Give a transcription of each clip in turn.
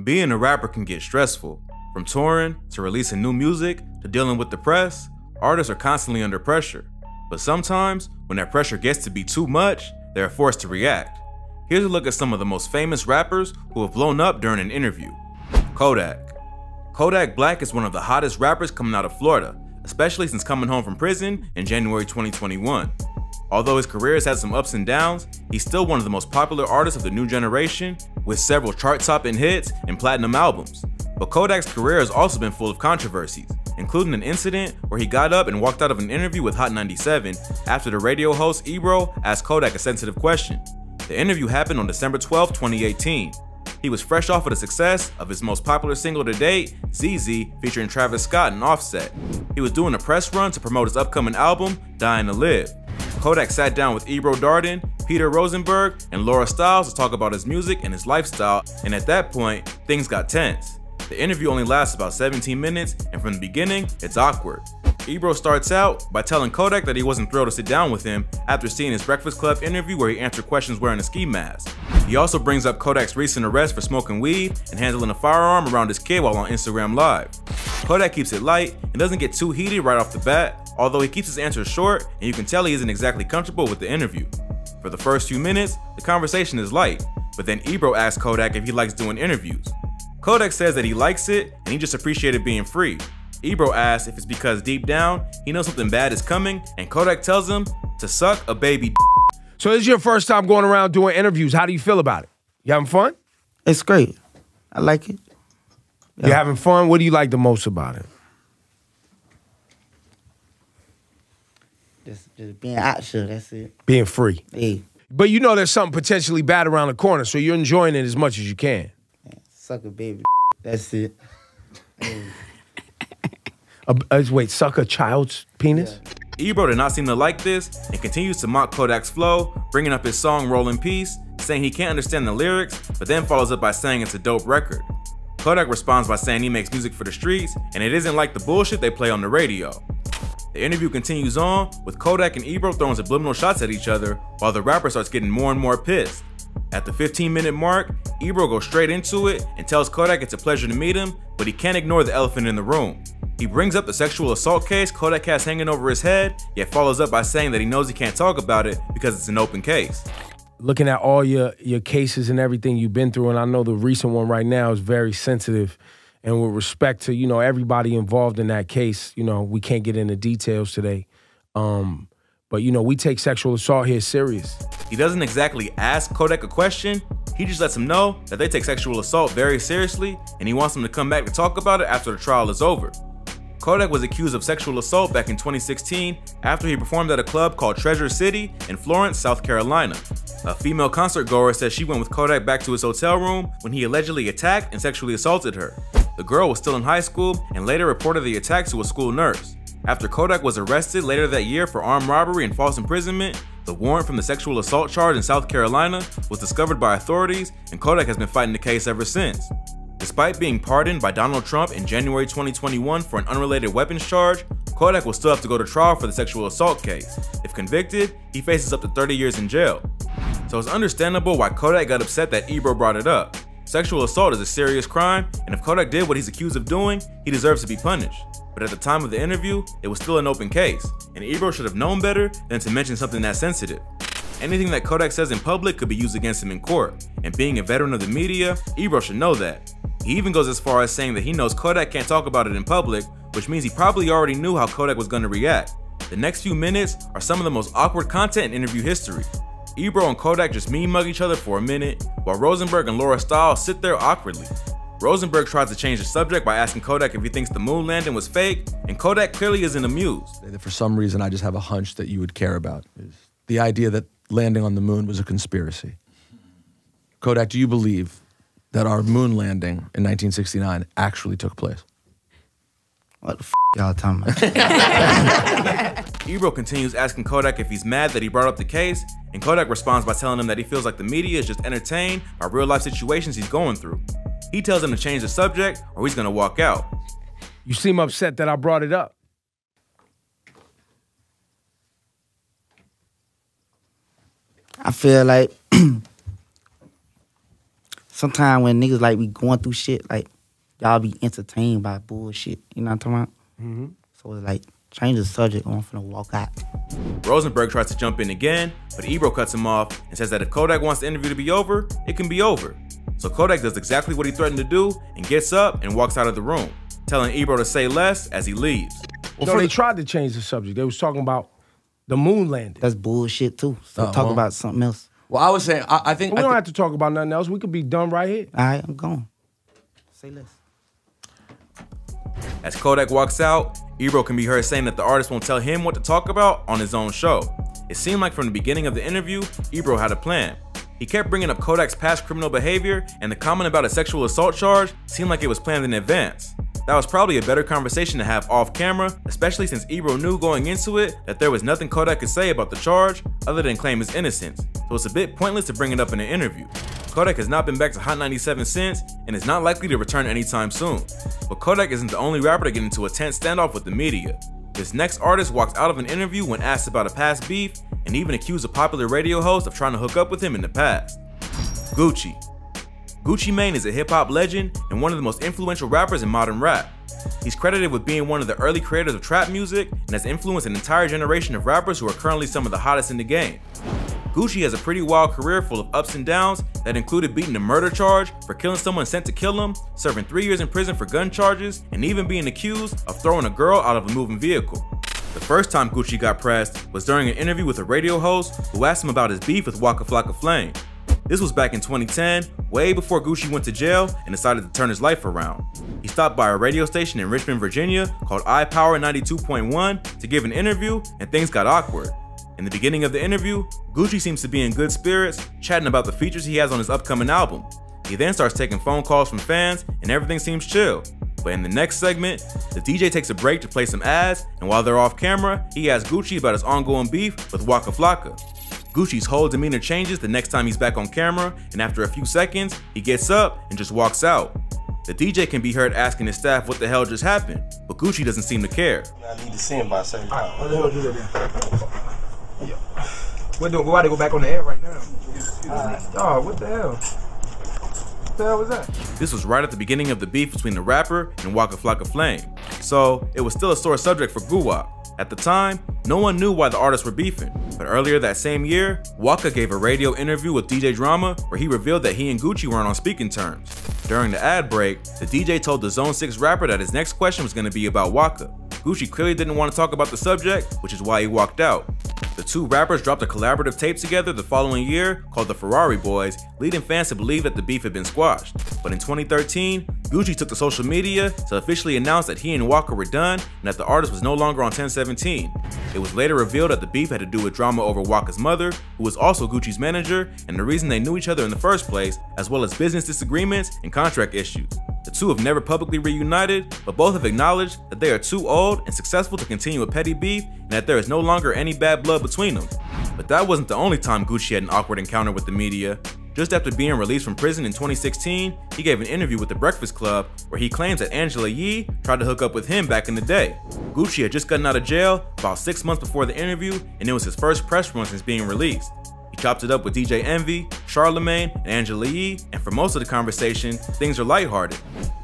Being a rapper can get stressful. From touring, to releasing new music, to dealing with the press, artists are constantly under pressure. But sometimes, when that pressure gets to be too much, they are forced to react. Here's a look at some of the most famous rappers who have blown up during an interview. Kodak. Kodak Black is one of the hottest rappers coming out of Florida, especially since coming home from prison in January 2021. Although his career has had some ups and downs, he's still one of the most popular artists of the new generation, with several chart-topping hits and platinum albums. But Kodak's career has also been full of controversies, including an incident where he got up and walked out of an interview with Hot 97 after the radio host Ebro asked Kodak a sensitive question. The interview happened on December 12, 2018. He was fresh off of the success of his most popular single to date, ZZ, featuring Travis Scott and Offset. He was doing a press run to promote his upcoming album, Dying to Live. Kodak sat down with Ebro Darden, Peter Rosenberg, and Laura Stiles to talk about his music and his lifestyle, and at that point, things got tense. The interview only lasts about 17 minutes, and from the beginning, it's awkward. Ebro starts out by telling Kodak that he wasn't thrilled to sit down with him after seeing his Breakfast Club interview where he answered questions wearing a ski mask. He also brings up Kodak's recent arrest for smoking weed and handling a firearm around his kid while on Instagram Live. Kodak keeps it light and doesn't get too heated right off the bat, although he keeps his answers short and you can tell he isn't exactly comfortable with the interview. For the first few minutes, the conversation is light, but then Ebro asks Kodak if he likes doing interviews. Kodak says that he likes it and he just appreciated being free. Ebro asks if it's because deep down, he knows something bad is coming, and Kodak tells him to suck a baby. So this is your first time going around doing interviews. How do you feel about it? You having fun? It's great. I like it. Yeah. You having fun? What do you like the most about it? Just being out here, that's it. Being free. Hey. But you know there's something potentially bad around the corner, so you're enjoying it as much as you can. Man, suck a baby. That's it. Hey. Wait, suck a child's penis? Yeah. Ebro did not seem to like this and continues to mock Kodak's flow, bringing up his song Roll in Peace, saying he can't understand the lyrics, but then follows up by saying it's a dope record. Kodak responds by saying he makes music for the streets and it isn't like the bullshit they play on the radio. The interview continues on, with Kodak and Ebro throwing subliminal shots at each other while the rapper starts getting more and more pissed. At the 15-minute mark, Ebro goes straight into it and tells Kodak it's a pleasure to meet him, but he can't ignore the elephant in the room. He brings up the sexual assault case Kodak has hanging over his head, yet follows up by saying that he knows he can't talk about it because it's an open case. Looking at all your cases and everything you've been through, and I know the recent one right now is very sensitive, and with respect to, you know, everybody involved in that case, you know, we can't get into details today. But, you know, we take sexual assault here serious. He doesn't exactly ask Kodak a question, he just lets him know that they take sexual assault very seriously, and he wants him to come back to talk about it after the trial is over. Kodak was accused of sexual assault back in 2016 after he performed at a club called Treasure City in Florence, South Carolina. A female concert goer says she went with Kodak back to his hotel room when he allegedly attacked and sexually assaulted her. The girl was still in high school and later reported the attack to a school nurse. After Kodak was arrested later that year for armed robbery and false imprisonment, the warrant from the sexual assault charge in South Carolina was discovered by authorities, and Kodak has been fighting the case ever since. Despite being pardoned by Donald Trump in January 2021 for an unrelated weapons charge, Kodak will still have to go to trial for the sexual assault case. If convicted, he faces up to 30 years in jail. So it's understandable why Kodak got upset that Ebro brought it up. Sexual assault is a serious crime, and if Kodak did what he's accused of doing, he deserves to be punished. But at the time of the interview, it was still an open case, and Ebro should have known better than to mention something that sensitive. Anything that Kodak says in public could be used against him in court, and being a veteran of the media, Ebro should know that. He even goes as far as saying that he knows Kodak can't talk about it in public, which means he probably already knew how Kodak was going to react. The next few minutes are some of the most awkward content in interview history. Ebro and Kodak just meme mug each other for a minute, while Rosenberg and Laura Stiles sit there awkwardly. Rosenberg tries to change the subject by asking Kodak if he thinks the moon landing was fake, and Kodak clearly isn't amused. For some reason, I just have a hunch that you would care about is the idea that landing on the moon was a conspiracy. Kodak, do you believe that our moon landing in 1969 actually took place? What the f y'all talking about? Ebro continues asking Kodak if he's mad that he brought up the case, and Kodak responds by telling him that he feels like the media is just entertained by real life situations he's going through. He tells him to change the subject or he's gonna walk out. You seem upset that I brought it up. I feel like sometimes when niggas like be going through shit, like y'all be entertained by bullshit. You know what I'm talking about? So it's like, change the subject, I'm finna walk out. Rosenberg tries to jump in again, but Ebro cuts him off and says that if Kodak wants the interview to be over, it can be over. So Kodak does exactly what he threatened to do and gets up and walks out of the room, telling Ebro to say less as he leaves. Well, no, they tried to change the subject. They was talking about the moon landing. That's bullshit too. So talk about something else. Well, I was saying, I think... We don't have to talk about nothing else. We could be done right here. All right, I'm going. Say less. As Kodak walks out, Ebro can be heard saying that the artist won't tell him what to talk about on his own show. It seemed like from the beginning of the interview, Ebro had a plan. He kept bringing up Kodak's past criminal behavior, and the comment about a sexual assault charge seemed like it was planned in advance. That was probably a better conversation to have off camera, especially since Ebro knew going into it that there was nothing Kodak could say about the charge other than claim his innocence, so it's a bit pointless to bring it up in an interview. Kodak has not been back to Hot 97 since and is not likely to return anytime soon. But Kodak isn't the only rapper to get into a tense standoff with the media. This next artist walks out of an interview when asked about a past beef and even accused a popular radio host of trying to hook up with him in the past. Gucci. Gucci Mane is a hip-hop legend and one of the most influential rappers in modern rap. He's credited with being one of the early creators of trap music and has influenced an entire generation of rappers who are currently some of the hottest in the game. Gucci has a pretty wild career full of ups and downs that included beating a murder charge for killing someone sent to kill him, serving 3 years in prison for gun charges, and even being accused of throwing a girl out of a moving vehicle. The first time Gucci got pressed was during an interview with a radio host who asked him about his beef with Waka Flocka Flame. This was back in 2010, way before Gucci went to jail and decided to turn his life around. He stopped by a radio station in Richmond, Virginia called iPower 92.1 to give an interview, and things got awkward. In the beginning of the interview, Gucci seems to be in good spirits, chatting about the features he has on his upcoming album. He then starts taking phone calls from fans and everything seems chill. But in the next segment, the DJ takes a break to play some ads, and while they're off camera, he asks Gucci about his ongoing beef with Waka Flocka. Gucci's whole demeanor changes the next time he's back on camera, and after a few seconds, he gets up and just walks out. The DJ can be heard asking his staff what the hell just happened, but Gucci doesn't seem to care. I need to see him by a certain time. What the hell do that then? We're about to go back on the air right now. Oh, what the hell? What the hell was that? This was right at the beginning of the beef between the rapper and Waka Flocka Flame, so it was still a sore subject for Guwap. At the time, no one knew why the artists were beefing, but earlier that same year, Waka gave a radio interview with DJ Drama where he revealed that he and Gucci weren't on speaking terms. During the ad break, the DJ told the Zone 6 rapper that his next question was going to be about Waka. Gucci clearly didn't want to talk about the subject, which is why he walked out. The two rappers dropped a collaborative tape together the following year called The Ferrari Boys, leading fans to believe that the beef had been squashed. But in 2013, Gucci took to social media to officially announce that he and Waka were done and that the artist was no longer on 1017. It was later revealed that the beef had to do with drama over Waka's mother, who was also Gucci's manager, and the reason they knew each other in the first place, as well as business disagreements and contract issues. The two have never publicly reunited, but both have acknowledged that they are too old and successful to continue a petty beef and that there is no longer any bad blood between them. But that wasn't the only time Gucci had an awkward encounter with the media. Just after being released from prison in 2016, he gave an interview with The Breakfast Club where he claims that Angela Yee tried to hook up with him back in the day. Gucci had just gotten out of jail about 6 months before the interview, and it was his first press run since being released. He chopped it up with DJ Envy, Charlemagne, and Angela Yee, and for most of the conversation, things are lighthearted.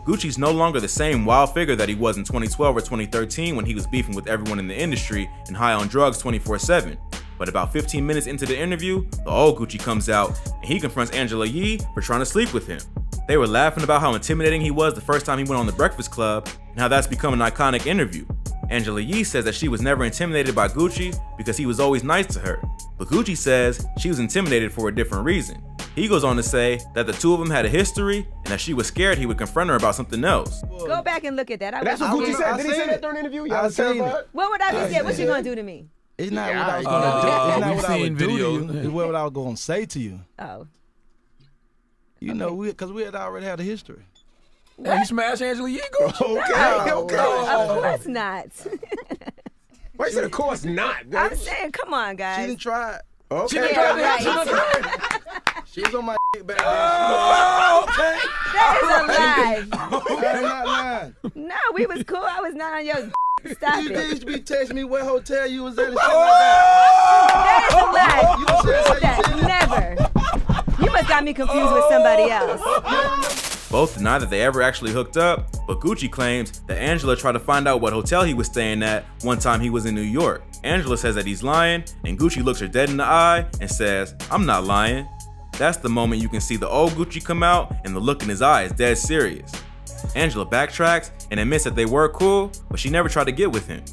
Gucci's no longer the same wild figure that he was in 2012 or 2013 when he was beefing with everyone in the industry and high on drugs 24/7. But about 15 minutes into the interview, the old Gucci comes out and he confronts Angela Yee for trying to sleep with him. They were laughing about how intimidating he was the first time he went on The Breakfast Club and how that's become an iconic interview. Angela Yee says that she was never intimidated by Gucci because he was always nice to her. But Gucci says she was intimidated for a different reason. He goes on to say that the two of them had a history and that she was scared he would confront her about something else. Go back and look at that. That's what Gucci said. Did he say that during the interview? Y'all terrified? What would I be saying? What you gonna do to me? It's not what I was going to do. It's not what I would do to you. It's what I was going to say to you. Oh. You know, because we had already had a history. Hey, you smash Angela Yee, Gucci? Okay. Of course not. Wait, you said of course not. I'm saying, come on, guys. She didn't try it. Okay. She didn't try it. She was on my back then. Oh, okay. That is a lie. I'm not lying. No, we was cool. I was not on your Stop you it. used to be texting me what hotel you was at and shit like that. That is a lie. You was Prove that. Never. You must got me confused with somebody else. Both deny that they ever actually hooked up, but Gucci claims that Angela tried to find out what hotel he was staying at one time he was in New York. Angela says that he's lying, and Gucci looks her dead in the eye and says, "I'm not lying." That's the moment you can see the old Gucci come out, and the look in his eye is dead serious. Angela backtracks and admits that they were cool, but she never tried to get with him.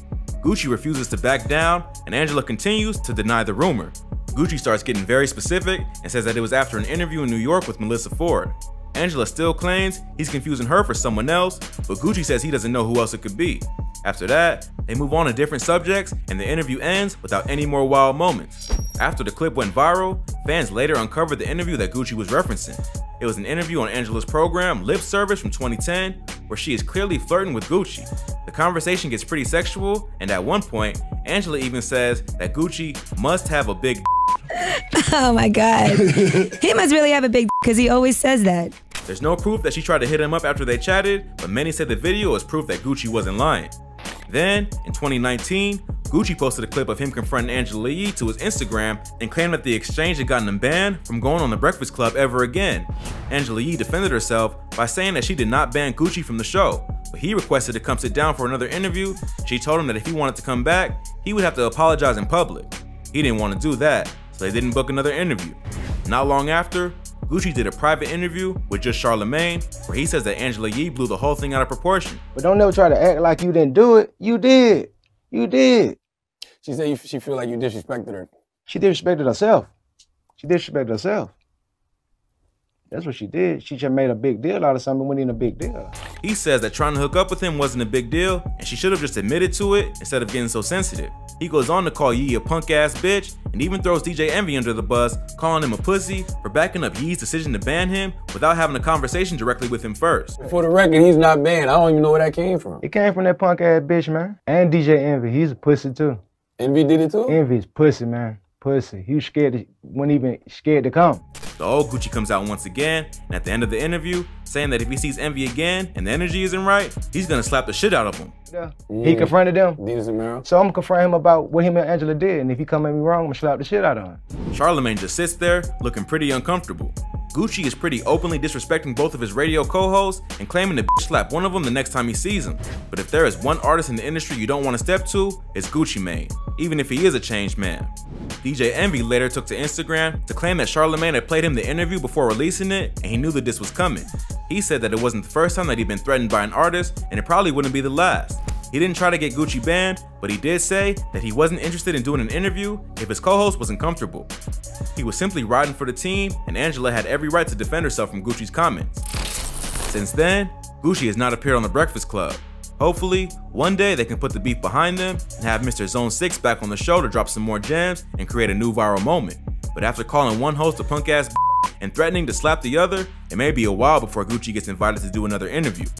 Gucci refuses to back down, and Angela continues to deny the rumor. Gucci starts getting very specific and says that it was after an interview in New York with Melissa Ford. Angela still claims he's confusing her for someone else, but Gucci says he doesn't know who else it could be. After that, they move on to different subjects, and the interview ends without any more wild moments. After the clip went viral, fans later uncovered the interview that Gucci was referencing. It was an interview on Angela's program, Lip Service, from 2010, where she is clearly flirting with Gucci. The conversation gets pretty sexual, and at one point, Angela even says that Gucci must have a big Oh my God. He must really have a big because he always says that. There's no proof that she tried to hit him up after they chatted, but many said the video is proof that Gucci wasn't lying. Then, in 2019, Gucci posted a clip of him confronting Angela Yee to his Instagram and claimed that the exchange had gotten him banned from going on The Breakfast Club ever again. Angela Yee defended herself by saying that she did not ban Gucci from the show, but he requested to come sit down for another interview. She told him that if he wanted to come back, he would have to apologize in public. He didn't want to do that, so they didn't book another interview. Not long after, Gucci did a private interview with just Charlemagne, where he says that Angela Yee blew the whole thing out of proportion. But don't never try to act like you didn't do it. You did. You did. She said she feel like you disrespected her. She disrespected herself. She disrespected herself. That's what she did. She just made a big deal out of something that wasn't even a big deal. He says that trying to hook up with him wasn't a big deal, and she should have just admitted to it instead of getting so sensitive. He goes on to call Yee a punk-ass bitch, and even throws DJ Envy under the bus, calling him a pussy for backing up Yee's decision to ban him without having a conversation directly with him first. For the record, he's not banned. I don't even know where that came from. It came from that punk-ass bitch, man. And DJ Envy, he's a pussy too. Envy did it too? Envy's pussy, man. Pussy. He was scared, wasn't even scared to come. The old Gucci comes out once again, and at the end of the interview, saying that if he sees Envy again and the energy isn't right, he's gonna slap the shit out of him. Yeah. He confronted them. So I'm gonna confront him about what him and Angela did, and if he come at me wrong, I'm gonna slap the shit out of him. Charlemagne just sits there, looking pretty uncomfortable. Gucci is pretty openly disrespecting both of his radio co-hosts and claiming to slap one of them the next time he sees him. But if there is one artist in the industry you don't want to step to, it's Gucci Mane, even if he is a changed man. DJ Envy later took to Instagram to claim that Charlemagne had played him the interview before releasing it, and he knew that this was coming. He said that it wasn't the first time that he'd been threatened by an artist, and it probably wouldn't be the last. He didn't try to get Gucci banned, but he did say that he wasn't interested in doing an interview if his co-host wasn't comfortable. He was simply riding for the team, and Angela had every right to defend herself from Gucci's comments. Since then, Gucci has not appeared on The Breakfast Club. Hopefully, one day they can put the beef behind them and have Mr. Zone 6 back on the show to drop some more gems and create a new viral moment. But after calling one host a punk-ass and threatening to slap the other, it may be a while before Gucci gets invited to do another interview.